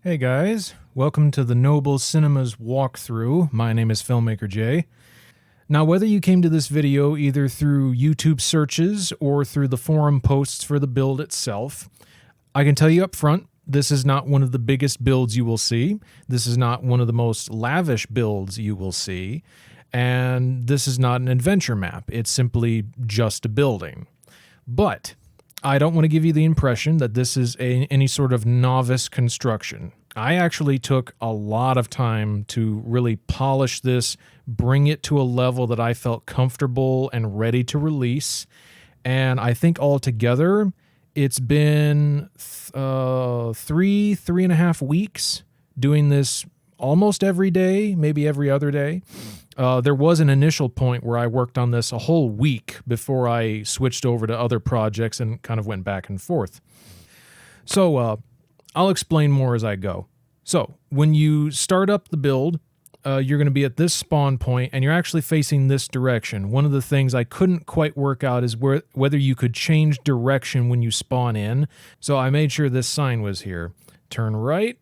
Hey guys, welcome to the Noble Cinemas walkthrough. My name is Filmmaker Jay. Now, whether you came to this video either through YouTube searches or through the forum posts for the build itself, I can tell you up front, this is not one of the biggest builds you will see. This is not one of the most lavish builds you will see. And this is not an adventure map. It's simply just a building. But I don't want to give you the impression that this is any sort of novice construction. I actually took a lot of time to really polish this, bring it to a level that I felt comfortable and ready to release. And I think altogether, it's been 3.5 weeks doing this almost every day, maybe every other day. There was an initial point where I worked on this a whole week before I switched over to other projects and kind of went back and forth. So I'll explain more as I go. So when you start up the build, you're going to be at this spawn point and you're actually facing this direction. One of the things I couldn't quite work out is whether you could change direction when you spawn in. So I made sure this sign was here. Turn right.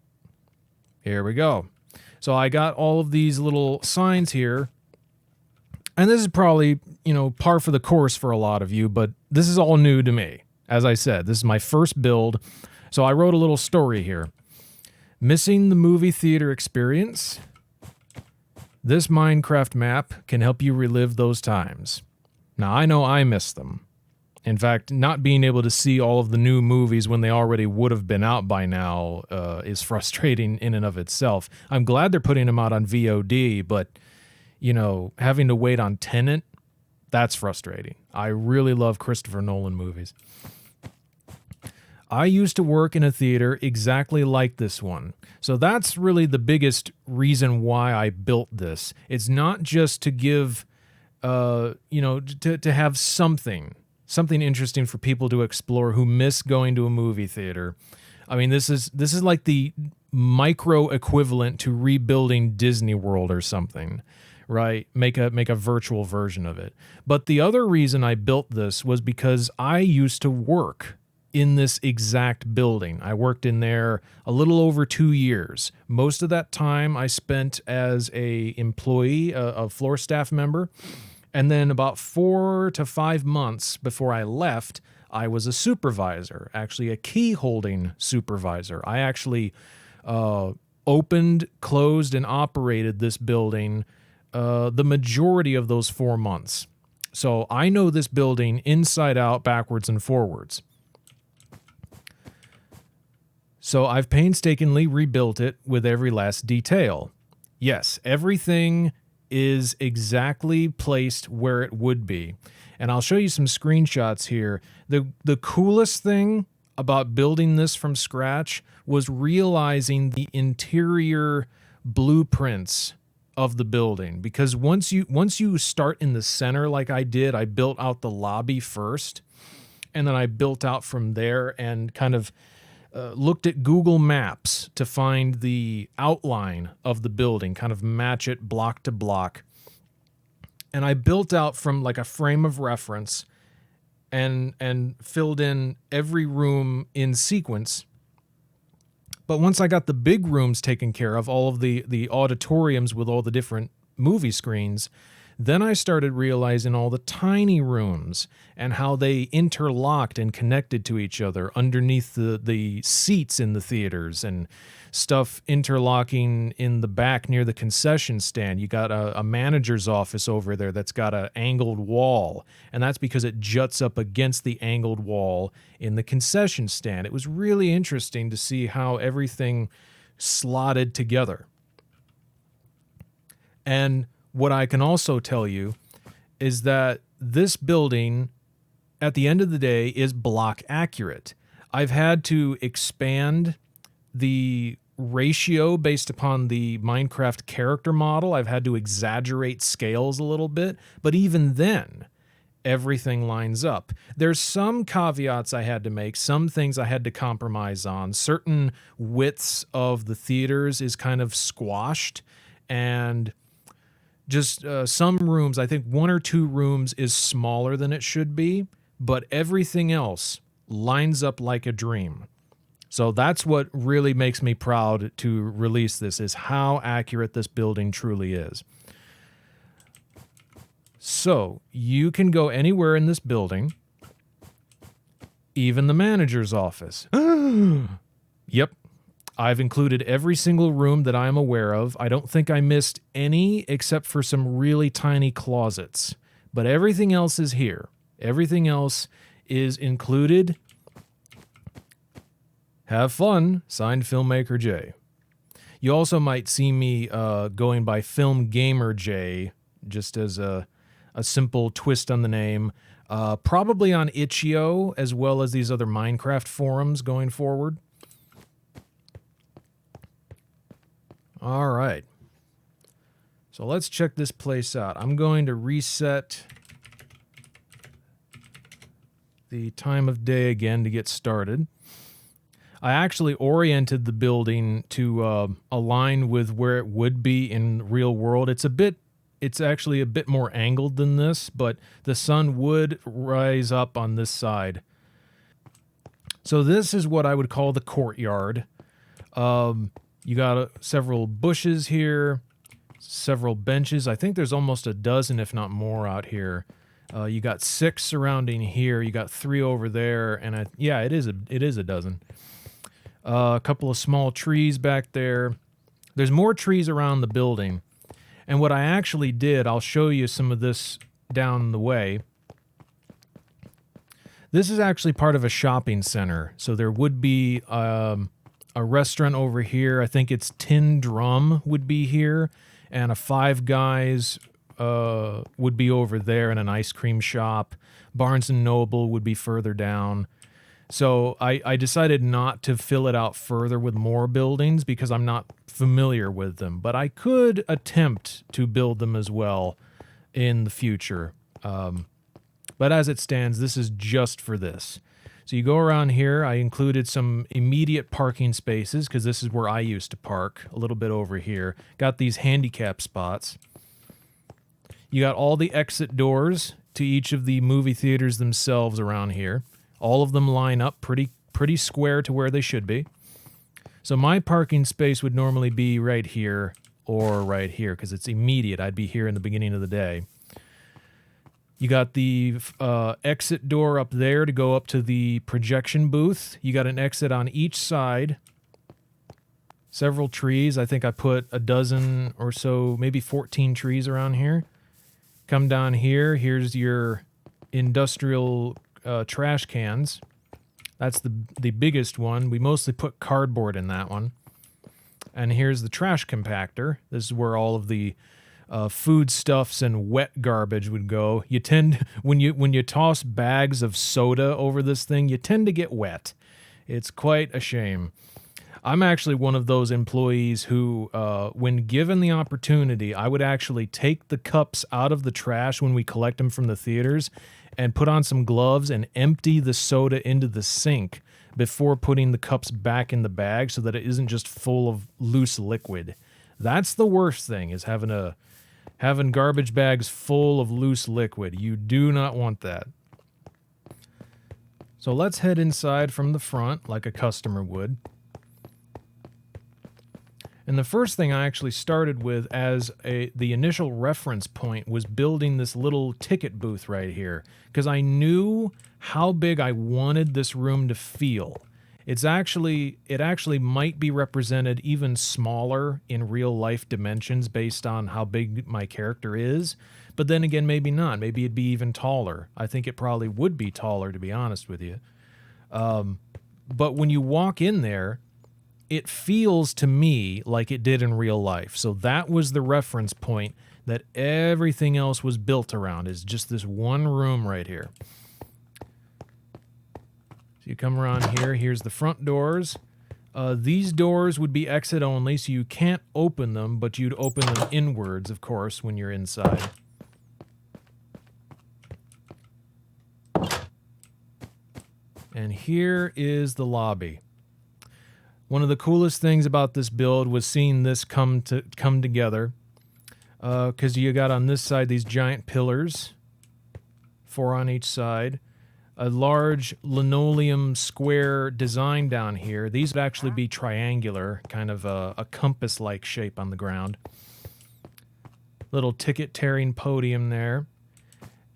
Here we go. So I got all of these little signs here, and this is probably, par for the course for a lot of you, but this is all new to me. As I said, this is my first build, so I wrote a little story here. Missing the movie theater experience? This Minecraft map can help you relive those times. Now, I know I missed them. In fact, not being able to see all of the new movies when they already would have been out by now is frustrating in and of itself. I'm glad they're putting them out on VOD, but, having to wait on Tenet, that's frustrating. I really love Christopher Nolan movies. I used to work in a theater exactly like this one. So that's really the biggest reason why I built this. It's not just to give, to have something interesting for people to explore who miss going to a movie theater. I mean, this is like the micro equivalent to rebuilding Disney World or something, right? Make a virtual version of it. But the other reason I built this was because I used to work in this exact building. I worked in there a little over 2 years. Most of that time I spent as a employee, a Floorstaff member. And then about 4 to 5 months before I left, I was a supervisor, actually a keyholding supervisor. I actually opened, closed, and operated this building the majority of those 4 months. So I know this building inside out, backwards, and forwards. So I've painstakingly rebuilt it with every last detail. Yes, everything is exactly placed where it would be. And I'll show you some screenshots here. The coolest thing about building this from scratch was realizing the interior blueprints of the building. Because once you start in the center like I did, I built out the lobby first, and then I built out from there and kind of looked at Google Maps to find the outline of the building, kind of match it block to block. And I built out from like a frame of reference and filled in every room in sequence. But once I got the big rooms taken care of, all of the auditoriums with all the different movie screens, then I started realizing all the tiny rooms and how they interlocked and connected to each other underneath the seats in the theaters, and stuff interlocking in the back near the concession stand. You got a manager's office over there that's got an angled wall, and that's because it juts up against the angled wall in the concession stand. It was really interesting to see how everything slotted together. And what I can also tell you is that this building, at the end of the day, is block accurate. I've had to expand the ratio based upon the Minecraft character model. I've had to exaggerate scales a little bit, but even then, everything lines up. There's some caveats I had to make, some things I had to compromise on. Certain widths of the theaters is kind of squashed, and just some rooms, I think 1 or 2 rooms is smaller than it should be, but everything else lines up like a dream. So that's what really makes me proud to release this, is how accurate this building truly is. So you can go anywhere in this building, even the manager's office. Yep. I've included every single room that I'm aware of. I don't think I missed any except for some really tiny closets. But everything else is here. Everything else is included. Have fun, signed Filmmaker J. You also might see me going by Film Gamer J, just as a simple twist on the name. Probably on Itch.io, as well as these other Minecraft forums going forward. All right. So let's check this place out. I'm going to reset the time of day again to get started. I actually oriented the building to align with where it would be in real world. It's actually a bit more angled than this, but the sun would rise up on this side. So this is what I would call the courtyard. You got several bushes here, several benches. I think there's almost a dozen, if not more, out here. You got 6 surrounding here. You got 3 over there, and yeah, it is a dozen. A couple of small trees back there. There's more trees around the building. And what I actually did, I'll show you some of this down the way. This is actually part of a shopping center. So there would be a restaurant over here. I think it's Tin Drum would be here. And a Five Guys would be over there, and an ice cream shop. Barnes & Noble would be further down. So I decided not to fill it out further with more buildings because I'm not familiar with them. But I could attempt to build them as well in the future. But as it stands, this is just for this. So you go around here. I included some immediate parking spaces because this is where I used to park, a little bit over here. Got these handicap spots. You got all the exit doors to each of the movie theaters themselves around here. All of them line up pretty square to where they should be. So my parking space would normally be right here or right here because it's immediate. I'd be here in the beginning of the day. You got the exit door up there to go up to the projection booth. You got an exit on each side. Several trees. I think I put a dozen or so, maybe 14 trees around here. Come down here. Here's your industrial trash cans. That's the biggest one. We mostly put cardboard in that one. And here's the trash compactor. This is where all of the foodstuffs and wet garbage would go. You tend, when you toss bags of soda over this thing, you tend to get wet. It's quite a shame. I'm actually one of those employees who, when given the opportunity, I would actually take the cups out of the trash when we collect them from the theaters and put on some gloves and empty the soda into the sink before putting the cups back in the bag so that it isn't just full of loose liquid. That's the worst thing, is having garbage bags full of loose liquid. You do not want that. So let's head inside from the front like a customer would. And the first thing I actually started with as the initial reference point was building this little ticket booth right here, because I knew how big I wanted this room to feel. It actually might be represented even smaller in real life dimensions based on how big my character is, but then again, maybe not. Maybe it'd be even taller. I think it probably would be taller, to be honest with you. But when you walk in there, it feels to me like it did in real life. So that was the reference point that everything else was built around, is just this one room right here. So you come around here. Here's the front doors. These doors would be exit only, so you can't open them, but you'd open them inwards, of course, when you're inside. And here is the lobby. One of the coolest things about this build was seeing this come together, because you got on this side these giant pillars, 4 on each side. a large linoleum square design down here. These would actually be triangular, kind of a compass-like shape on the ground. Little ticket-tearing podium there.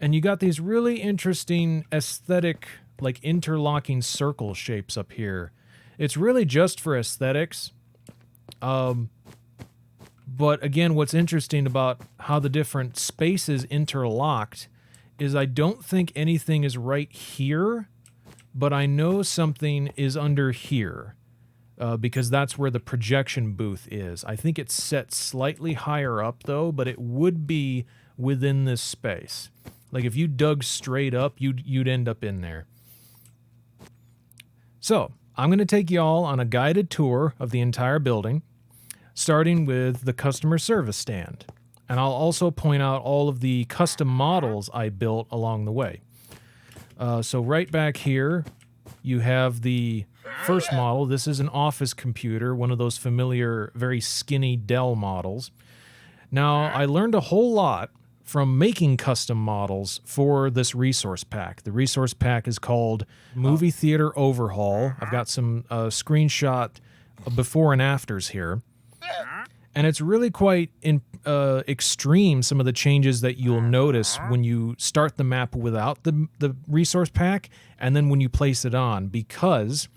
And you got these really interesting aesthetic, like interlocking circle shapes up here. It's really just for aesthetics. But again, what's interesting about how the different spaces interlocked is I don't think anything is right here, but I know something is under here because that's where the projection booth is. I think it's set slightly higher up, though, but it would be within this space. Like if you dug straight up, you'd end up in there. So I'm going to take y'all on a guided tour of the entire building, starting with the customer service stand. And I'll also point out all of the custom models I built along the way. So right back here, you have the first model. This is an office computer, one of those familiar, very skinny Dell models. Now, I learned a whole lot from making custom models for this resource pack. The resource pack is called Movie Theater Overhaul. I've got some screenshot before and afters here. And it's really quite extreme, some of the changes that you'll notice when you start the map without the resource pack and then when you place it on, because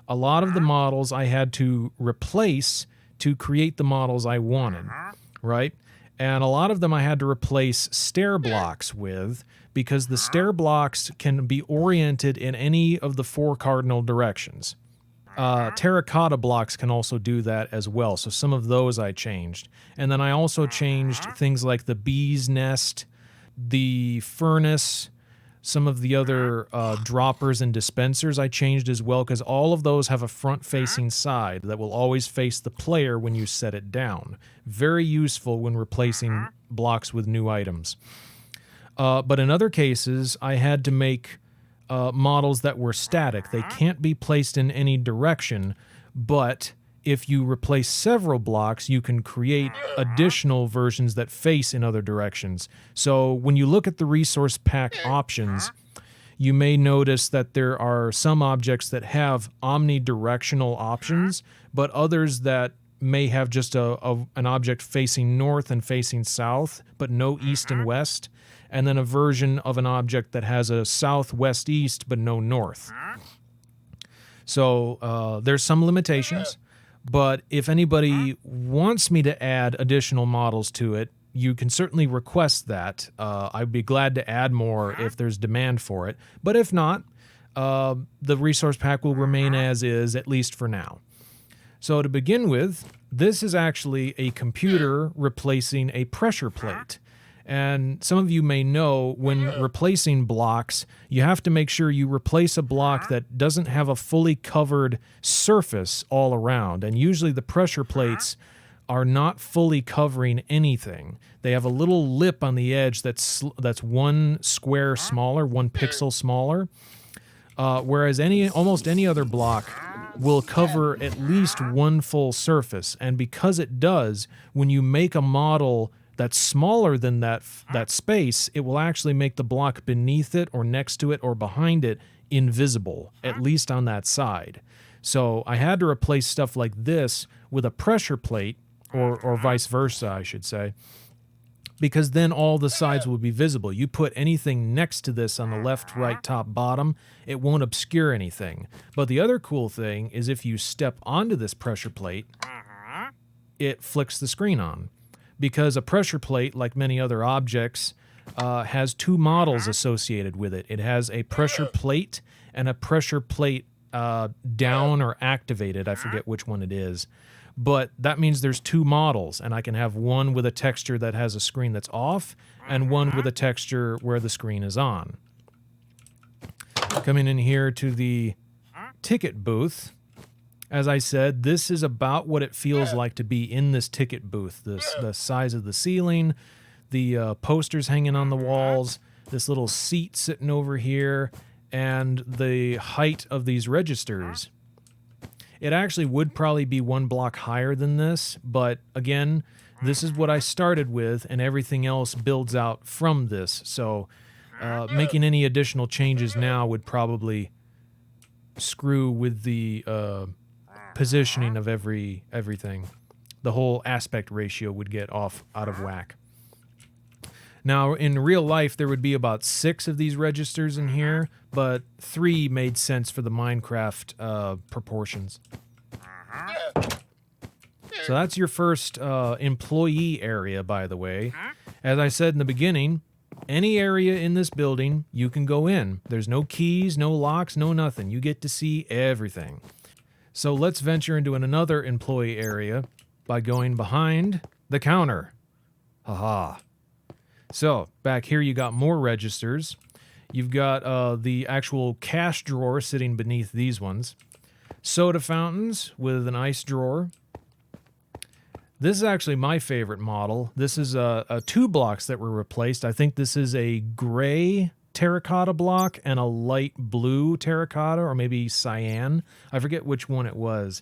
a lot of the models I had to replace to create the models I wanted, right? And a lot of them I had to replace stair blocks with because the stair blocks can be oriented in any of the 4 cardinal directions. Terracotta blocks can also do that as well, so some of those I changed. And then I also changed things like the bee's nest, the furnace, some of the other droppers and dispensers I changed as well, because all of those have a front-facing side that will always face the player when you set it down. Very useful when replacing blocks with new items. But in other cases, I had to make models that were static. They can't be placed in any direction, but if you replace several blocks, you can create additional versions that face in other directions. So when you look at the resource pack options, you may notice that there are some objects that have omnidirectional options, but others that may have just an object facing north and facing south, but no east and west, and then a version of an object that has a south, west, east, but no north. So there's some limitations, but if anybody wants me to add additional models to it, you can certainly request that. I'd be glad to add more if there's demand for it. But if not, the resource pack will remain as is, at least for now. So to begin with, this is actually a computer replacing a pressure plate. And some of you may know when replacing blocks, you have to make sure you replace a block that doesn't have a fully covered surface all around. And usually the pressure plates are not fully covering anything. They have a little lip on the edge that's 1 square smaller, 1 pixel smaller, whereas almost any other block will cover at least 1 full surface. And because it does, when you make a model that's smaller than that space, it will actually make the block beneath it or next to it or behind it invisible, at least on that side. So I had to replace stuff like this with a pressure plate, or vice versa, I should say, because then all the sides will be visible. You put anything next to this on the left, right, top, bottom, it won't obscure anything. But the other cool thing is if you step onto this pressure plate, it flicks the screen on. Because a pressure plate, like many other objects, has 2 models associated with it. It has a pressure plate and a pressure plate down or activated. I forget which one it is. But that means there's 2 models, and I can have one with a texture that has a screen that's off and one with a texture where the screen is on. Coming in here to the ticket booth. As I said, this is about what it feels like to be in this ticket booth. The size of the ceiling, the posters hanging on the walls, this little seat sitting over here, and the height of these registers. It actually would probably be 1 block higher than this, but again, this is what I started with, and everything else builds out from this. So Making any additional changes now would probably screw with the positioning of everything. The whole aspect ratio would get out of whack. Now, in real life, there would be about 6 of these registers in here, but 3 made sense for the Minecraft proportions. So that's your first employee area, by the way. As I said in the beginning, any area in this building, you can go in. There's no keys, no locks, no nothing. You get to see everything. So let's venture into another employee area by going behind the counter. Haha. So back here you got more registers. You've got the actual cash drawer sitting beneath these ones. Soda fountains with an ice drawer. This is actually my favorite model. This is 2 blocks that were replaced. I think this is a gray terracotta block and a light blue terracotta, or maybe cyan. I forget which one it was.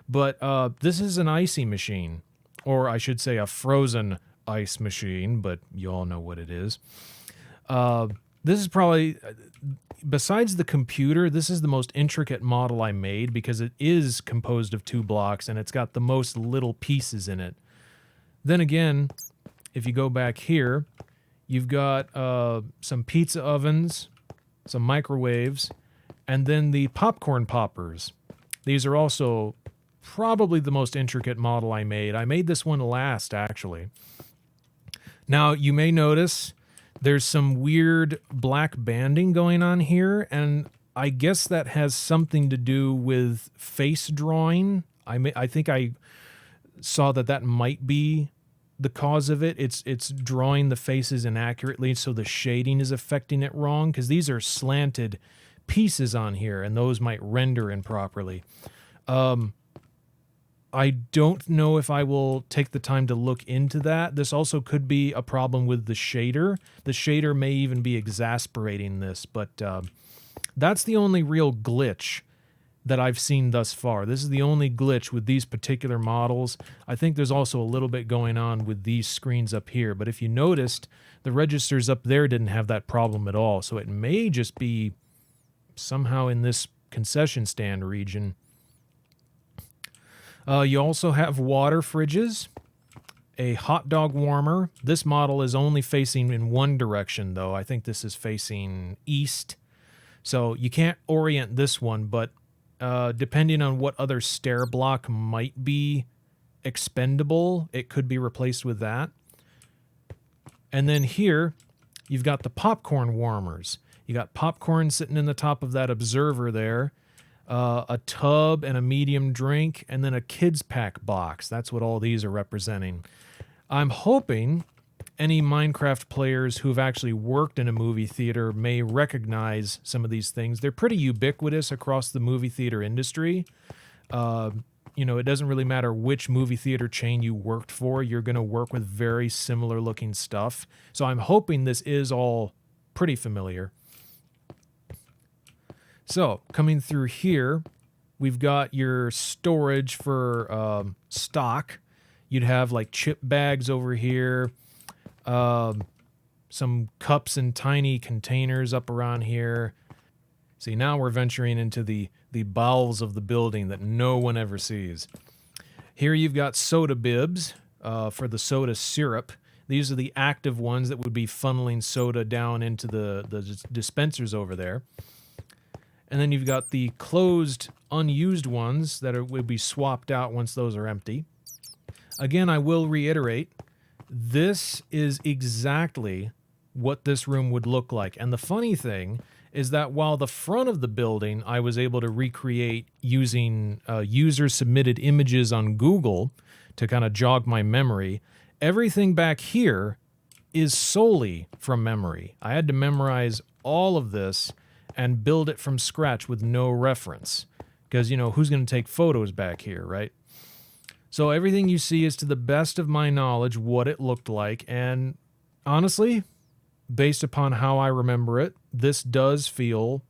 But this is an icy machine, or I should say a frozen ice machine, but you all know what it is. This is probably, besides the computer, this is the most intricate model I made because it is composed of 2 blocks and it's got the most little pieces in it. Then again, if you go back here, you've got some pizza ovens, some microwaves, and then the popcorn poppers. These are also probably the most intricate model I made. I made this one last, actually. Now, you may notice there's some weird black banding going on here, and I guess that has something to do with face drawing. I think I saw that might be the cause of it. It's drawing the faces inaccurately, so the shading is affecting it wrong, because these are slanted pieces on here, and those might render improperly. I don't know if I will take the time to look into that. This also could be a problem with the shader. The shader may even be exasperating this, but that's the only real glitch that I've seen thus far. This is the only glitch with these particular models. I think there's also a little bit going on with these screens up here, but if you noticed, the registers up there didn't have that problem at all, so it may just be somehow in this concession stand region. You also have water fridges, a hot dog warmer. This model is only facing in one direction, though. I think this is facing east. So you can't orient this one, but depending on what other stair block might be expendable, it could be replaced with that. And then here, you've got the popcorn warmers. You got popcorn sitting in the top of that observer there. A tub and a medium drink, and then a kids pack box. That's what all these are representing. I'm hoping any Minecraft players who've actually worked in a movie theater may recognize some of these things. They're pretty ubiquitous across the movie theater industry. You know, it doesn't really matter which movie theater chain you worked for. You're going to work with very similar looking stuff. So I'm hoping this is all pretty familiar. So, coming through here, we've got your storage for stock. You'd have like chip bags over here, some cups and tiny containers up around here. See, now we're venturing into the bowels of the building that no one ever sees. Here you've got soda bibs for the soda syrup. These are the active ones that would be funneling soda down into the dispensers over there. And then you've got the closed, unused ones that would be swapped out once those are empty. Again, I will reiterate, this is exactly what this room would look like. And the funny thing is that while the front of the building I was able to recreate using user-submitted images on Google to kind of jog my memory, everything back here is solely from memory. I had to memorize all of this and build it from scratch with no reference. Because, you know, who's going to take photos back here, right? So everything you see is to the best of my knowledge what it looked like. And honestly, based upon how I remember it, this does feel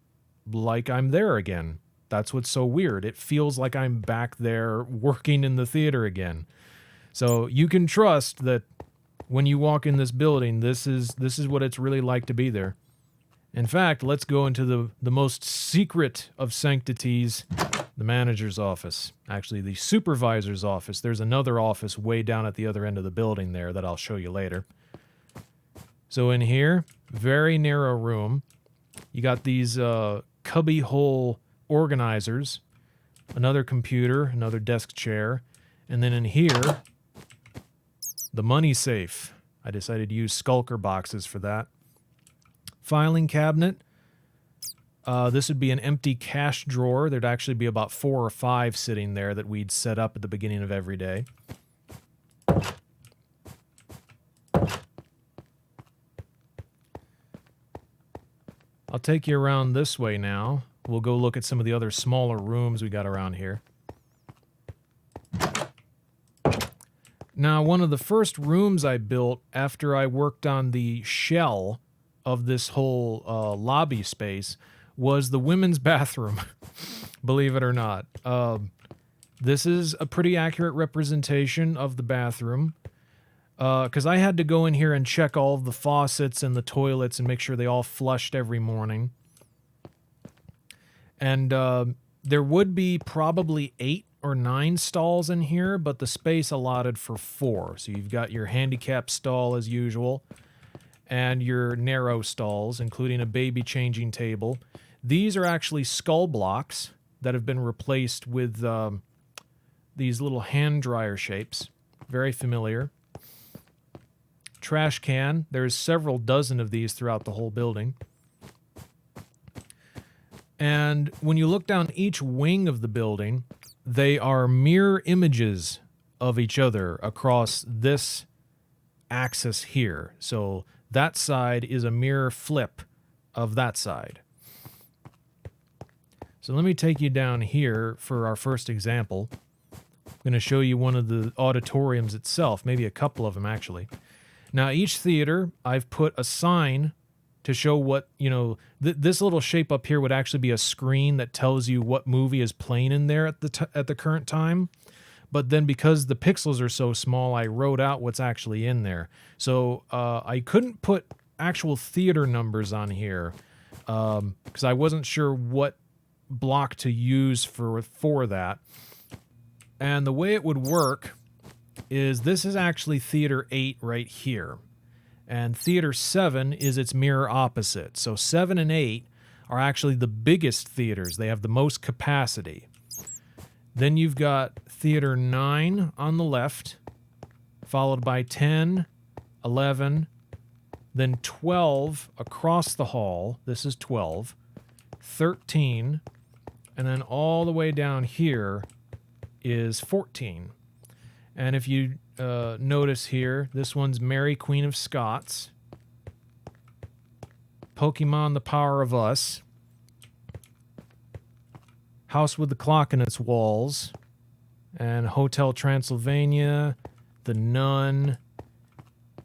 like I'm there again. That's what's so weird. It feels like I'm back there working in the theater again. So you can trust that when you walk in this building, this is what it's really like to be there. In fact, let's go into the most secret of sanctities, the manager's office. Actually, the supervisor's office. There's another office way down at the other end of the building there that I'll show you later. So in here, very narrow room. You got these cubby hole organizers, another computer, another desk chair, and then in here, the money safe. I decided to use skulker boxes for that. Filing cabinet. This would be an empty cash drawer. There'd actually be about 4 or 5 sitting there that we'd set up at the beginning of every day. I'll take you around this way now. We'll go look at some of the other smaller rooms we got around here. Now, one of the first rooms I built after I worked on the shell of this whole lobby space was the women's bathroom, believe it or not. This is a pretty accurate representation of the bathroom because I had to go in here and check all of the faucets and the toilets and make sure they all flushed every morning. And there would be probably 8 or 9 stalls in here, but the space allotted for 4. So you've got your handicap stall as usual, and your narrow stalls, including a baby changing table. These are actually skull blocks that have been replaced with these little hand dryer shapes. Very familiar. Trash can. There's several dozen of these throughout the whole building. And when you look down each wing of the building, they are mirror images of each other across this axis here. So that side is a mirror flip of that side. So let me take you down here for our first example. I'm going to show you one of the auditoriums itself, maybe a couple of them actually. Now each theater, I've put a sign to show what, you know, this little shape up here would actually be a screen that tells you what movie is playing in there at the current time. But then because the pixels are so small, I wrote out what's actually in there. So I couldn't put actual theater numbers on here because I wasn't sure what block to use for that. And the way it would work is this is actually Theater 8 right here. And Theater 7 is its mirror opposite. So 7 and 8 are actually the biggest theaters. They have the most capacity. Then you've got Theater 9 on the left, followed by 10, 11, then 12 across the hall. This is 12, 13, and then all the way down here is 14. And if you notice here, this one's Mary Queen of Scots, Pokemon The Power of Us, House with the Clock in Its Walls, and Hotel Transylvania, The Nun,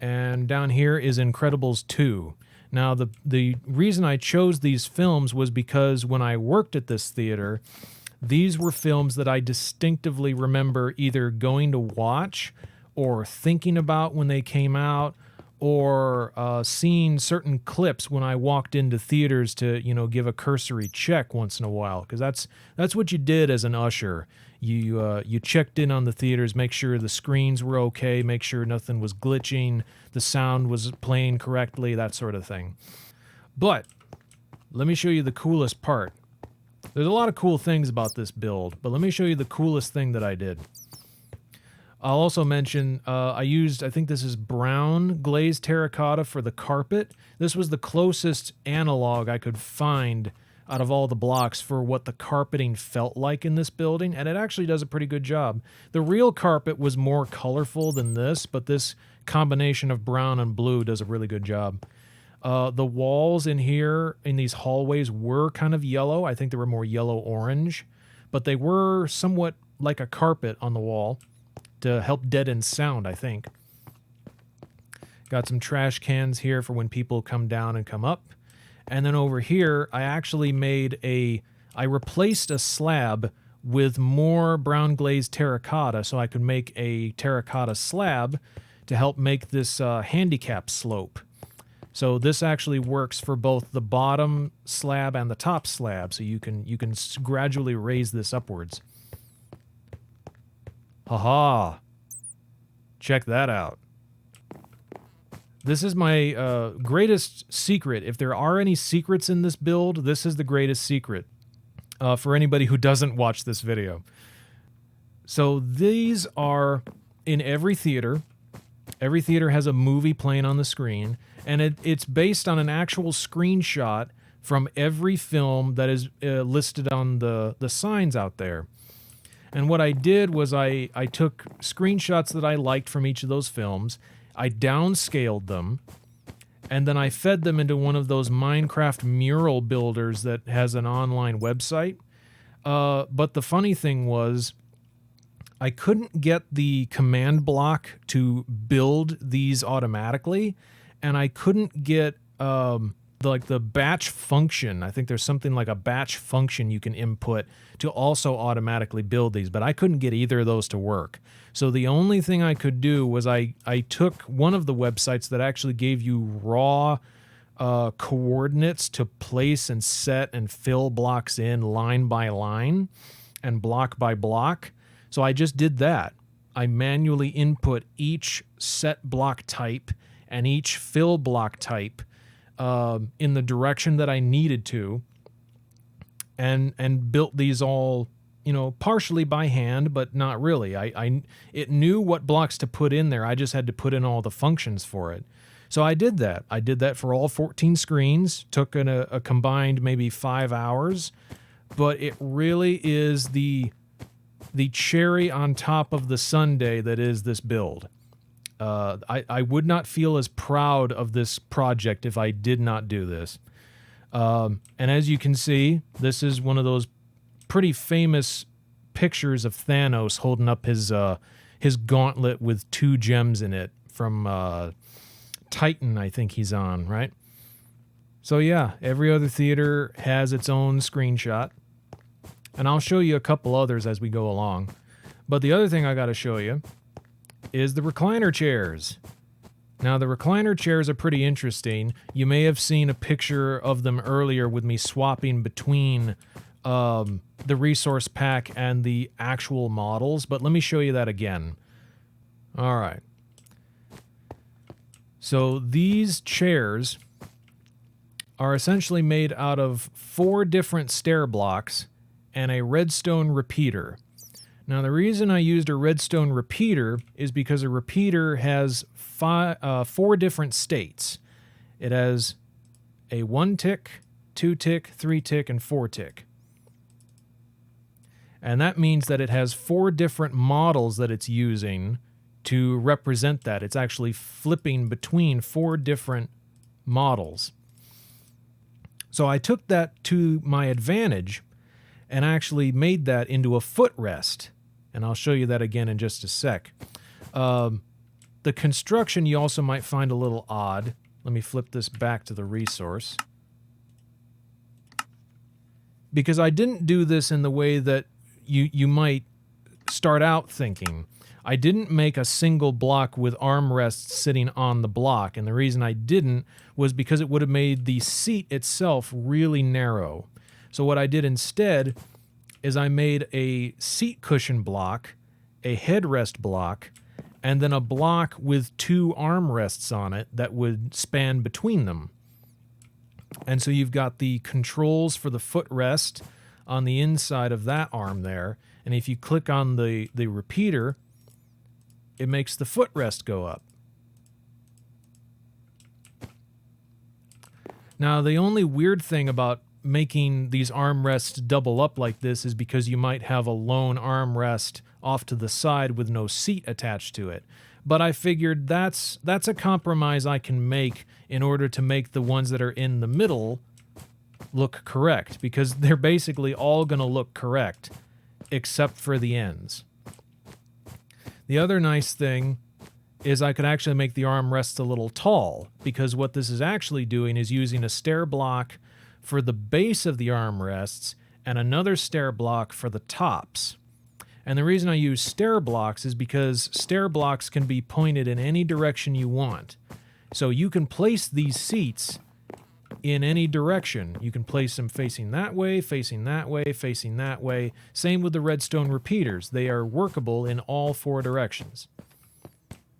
and down here is Incredibles 2. Now, the reason I chose these films was because when I worked at this theater, these were films that I distinctively remember either going to watch or thinking about when they came out, or seeing certain clips when I walked into theaters to, you know, give a cursory check once in a while, because that's what you did as an usher. You checked in on the theaters, make sure the screens were okay, make sure nothing was glitching, the sound was playing correctly, that sort of thing. But let me show you the coolest part. There's a lot of cool things about this build, but let me show you the coolest thing that I did. I'll also mention I think this is brown glazed terracotta for the carpet. This was the closest analog I could find out of all the blocks for what the carpeting felt like in this building, and it actually does a pretty good job. The real carpet was more colorful than this, but this combination of brown and blue does a really good job. The walls in here, in these hallways, were kind of yellow. I think they were more yellow-orange, but they were somewhat like a carpet on the wall to help deaden sound, I think. Got some trash cans here for when people come down and come up. And then over here, I actually I replaced a slab with more brown glazed terracotta so I could make a terracotta slab to help make this handicap slope. So this actually works for both the bottom slab and the top slab. So you can gradually raise this upwards. Haha. Check that out. This is my greatest secret. If there are any secrets in this build, this is the greatest secret for anybody who doesn't watch this video. So these are in every theater. Every theater has a movie playing on the screen, and it's based on an actual screenshot from every film that is listed on the signs out there. And what I did was I took screenshots that I liked from each of those films, I downscaled them, and then I fed them into one of those Minecraft mural builders that has an online website. But the funny thing was, I couldn't get the command block to build these automatically, and I couldn't get the batch function. I think there's something like a batch function you can input to also automatically build these, but I couldn't get either of those to work. So the only thing I could do was I took one of the websites that actually gave you raw coordinates to place and set and fill blocks in line by line and block by block. So I just did that. I manually input each set block type and each fill block type in the direction that I needed to, and built these all, partially by hand, but not really. It knew what blocks to put in there. I just had to put in all the functions for it. So I did that. I did that for all 14 screens. Took a combined maybe 5 hours, but it really is the cherry on top of the sundae that is this build. I would not feel as proud of this project if I did not do this. And as you can see, this is one of those pretty famous pictures of Thanos holding up his gauntlet with 2 gems in it from Titan, I think he's on, right? So yeah, every other theater has its own screenshot. And I'll show you a couple others as we go along. But the other thing I got to show you is the recliner chairs. Now, the recliner chairs are pretty interesting. You may have seen a picture of them earlier with me swapping between the resource pack and the actual models, but let me show you that again. All right. So these chairs are essentially made out of 4 different stair blocks and a redstone repeater. Now, the reason I used a redstone repeater is because a repeater has 4 different states. It has a 1 tick, 2 tick, 3 tick, and 4 tick. And that means that it has 4 different models that it's using to represent that. It's actually flipping between 4 different models. So I took that to my advantage and actually made that into a footrest. And I'll show you that again in just a sec. The construction you also might find a little odd. Let me flip this back to the resource. Because I didn't do this in the way that you might start out thinking. I didn't make a single block with armrests sitting on the block. And the reason I didn't was because it would have made the seat itself really narrow. So what I did instead is I made a seat cushion block, a headrest block, and then a block with 2 armrests on it that would span between them. And so you've got the controls for the footrest on the inside of that arm there. And if you click on the repeater, it makes the footrest go up. Now, the only weird thing about making these armrests double up like this is because you might have a lone armrest off to the side with no seat attached to it. But I figured that's a compromise I can make in order to make the ones that are in the middle look correct, because they're basically all going to look correct except for the ends. The other nice thing is I could actually make the armrests a little tall, because what this is actually doing is using a stair block for the base of the armrests and another stair block for the tops. And the reason I use stair blocks is because stair blocks can be pointed in any direction you want. So you can place these seats in any direction. You can place them facing that way, facing that way, facing that way. Same with the redstone repeaters. They are workable in all 4 directions.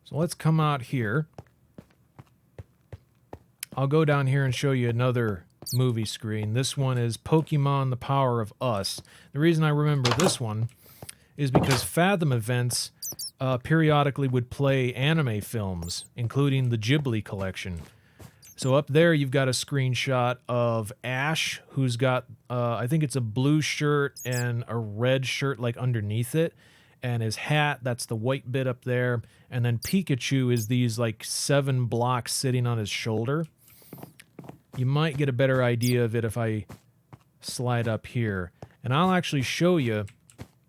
So let's come out here. I'll go down here and show you another movie screen. This one is Pokemon The Power of Us. The reason I remember this one is because Fathom Events periodically would play anime films, including the Ghibli collection. So up there you've got a screenshot of Ash, who's got, I think it's a blue shirt and a red shirt like underneath it. And his hat, that's the white bit up there. And then Pikachu is these like 7 blocks sitting on his shoulder. You might get a better idea of it if I slide up here. And I'll actually show you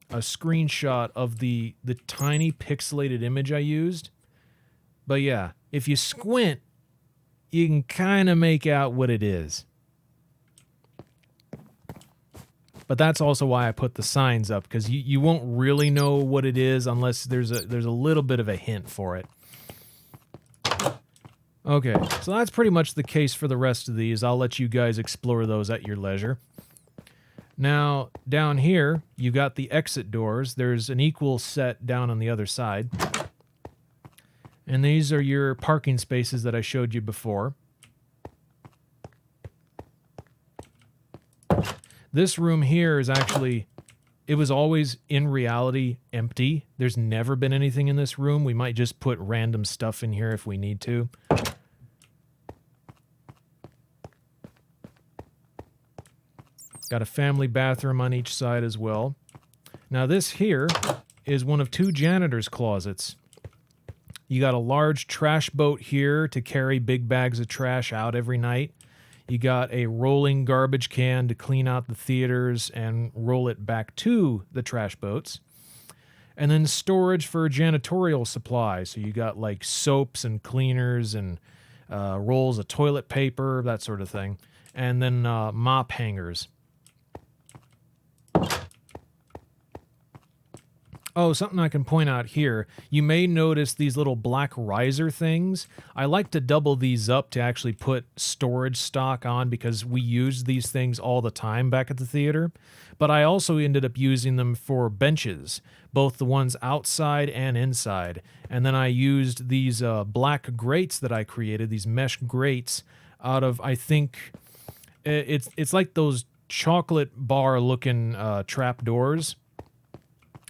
a screenshot of the tiny pixelated image I used. But yeah, if you squint, you can kind of make out what it is. But that's also why I put the signs up, because you won't really know what it is unless there's a little bit of a hint for it. Okay, so that's pretty much the case for the rest of these. I'll let you guys explore those at your leisure. Now, down here, you've got the exit doors. There's an equal set down on the other side. And these are your parking spaces that I showed you before. This room here is actually, it was always in reality empty. There's never been anything in this room. We might just put random stuff in here if we need to. Got a family bathroom on each side as well. Now this here is one of 2 janitor's closets. You got a large trash boat here to carry big bags of trash out every night. You got a rolling garbage can to clean out the theaters and roll it back to the trash boats. And then storage for janitorial supplies. So you got like soaps and cleaners and rolls of toilet paper, that sort of thing. And then mop hangers. Oh, something I can point out here. You may notice these little black riser things. I like to double these up to actually put storage stock on because we use these things all the time back at the theater. But I also ended up using them for benches, both the ones outside and inside. And then I used these black grates that I created, these mesh grates, out of, I think, it's like those chocolate bar looking trap doors,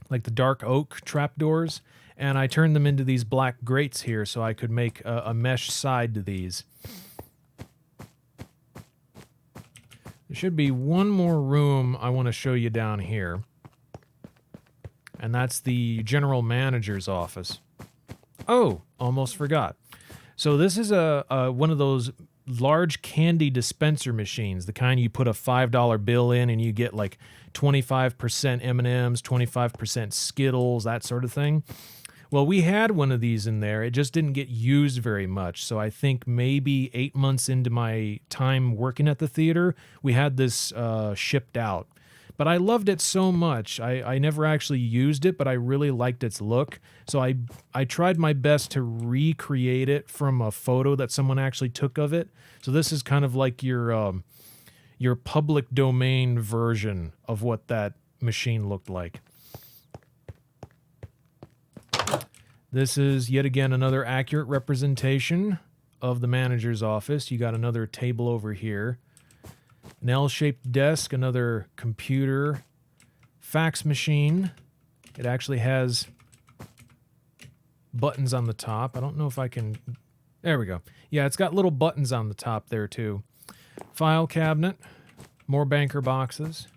like the dark oak trap doors, and I turned them into these black grates here so I could make a mesh side to these. There should be one more room I want to show you down here, and that's the general manager's office. Oh, almost forgot. So this is one of those large candy dispenser machines, the kind you put a $5 bill in and you get like 25% M&Ms, 25% Skittles, that sort of thing. Well, we had one of these in there. It just didn't get used very much. So I think maybe 8 months into my time working at the theater, we had this shipped out. But I loved it so much. I never actually used it, but I really liked its look. So I tried my best to recreate it from a photo that someone actually took of it. So this is kind of like your public domain version of what that machine looked like. This is yet again another accurate representation of the manager's office. You got another table over here. An L-shaped desk, another computer, fax machine. It actually has buttons on the top. I don't know if I can... There we go. Yeah, it's got little buttons on the top there too. File cabinet, more banker boxes.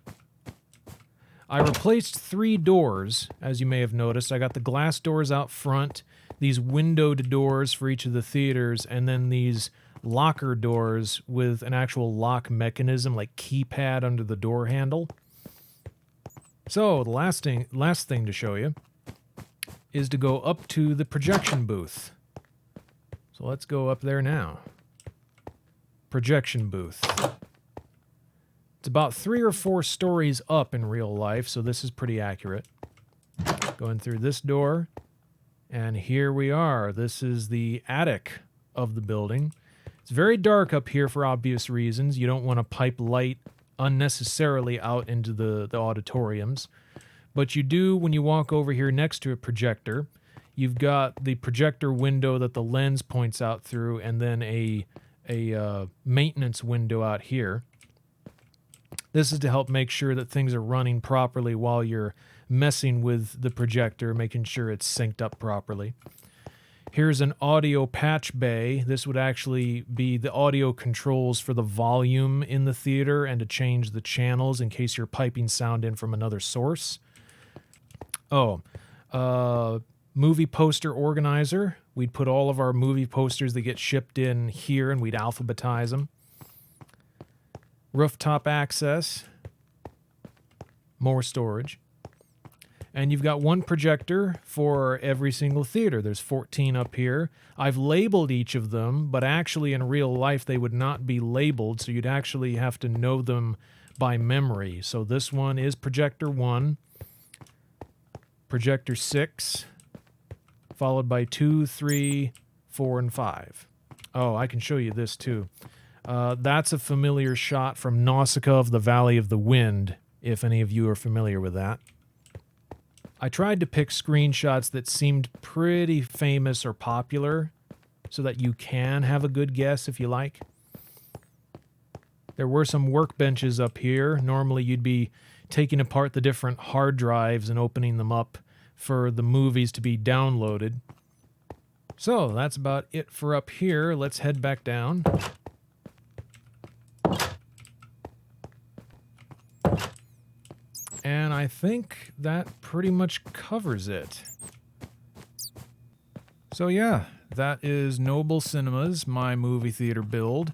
I replaced 3 doors, as you may have noticed. I got the glass doors out front, these windowed doors for each of the theaters, and then these locker doors with an actual lock mechanism, like keypad under the door handle. So the last thing to show you is to go up to the projection booth. So let's go up there now. Projection booth. It's about 3 or 4 stories up in real life, so this is pretty accurate. Going through this door, and here we are. This is the attic of the building. It's very dark up here for obvious reasons. You don't want to pipe light unnecessarily out into the auditoriums. But you do when you walk over here next to a projector. You've got the projector window that the lens points out through, and then a maintenance window out here. This is to help make sure that things are running properly while you're messing with the projector, making sure it's synced up properly. Here's an audio patch bay. This would actually be the audio controls for the volume in the theater and to change the channels in case you're piping sound in from another source. Movie poster organizer. We'd put all of our movie posters that get shipped in here and we'd alphabetize them. Rooftop access. More storage. And you've got one projector for every single theater. There's 14 up here. I've labeled each of them, but actually in real life they would not be labeled, so you'd actually have to know them by memory. So this one is projector 1, projector 6, followed by 2, 3, 4, and 5. Oh, I can show you this too. That's a familiar shot from Nausicaa of the Valley of the Wind, if any of you are familiar with that. I tried to pick screenshots that seemed pretty famous or popular so that you can have a good guess if you like. There were some workbenches up here. Normally you'd be taking apart the different hard drives and opening them up for the movies to be downloaded. So that's about it for up here. Let's head back down. And I think that pretty much covers it. So yeah, that is Noble Cinemas, my movie theater build.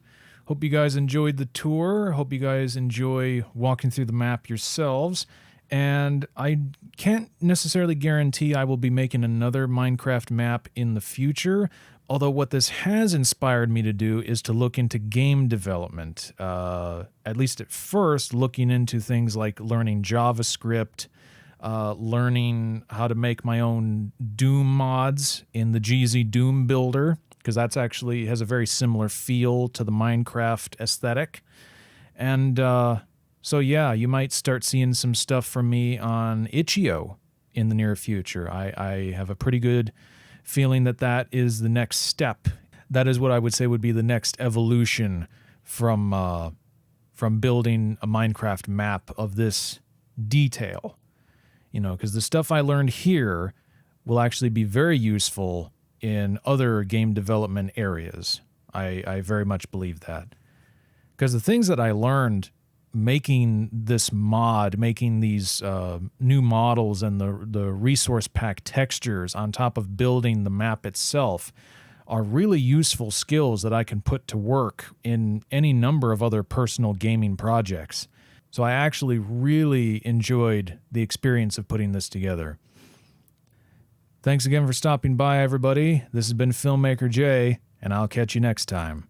Hope you guys enjoyed the tour. Hope you guys enjoy walking through the map yourselves. And I can't necessarily guarantee I will be making another Minecraft map in the future. Although what this has inspired me to do is to look into game development. At least at first, looking into things like learning JavaScript, learning how to make my own Doom mods in the GZ Doom builder, because that's actually has a very similar feel to the Minecraft aesthetic. And so yeah, you might start seeing some stuff from me on Itch.io in the near future. I have a pretty good feeling that that is the next step. That is what I would say would be the next evolution from building a Minecraft map of this detail. You know, because the stuff I learned here will actually be very useful in other game development areas. I very much believe that. Because the things that I learned making this mod, making these new models and the resource pack textures on top of building the map itself are really useful skills that I can put to work in any number of other personal gaming projects. So I actually really enjoyed the experience of putting this together. Thanks again for stopping by, everybody. This has been Filmmaker Jay, and I'll catch you next time.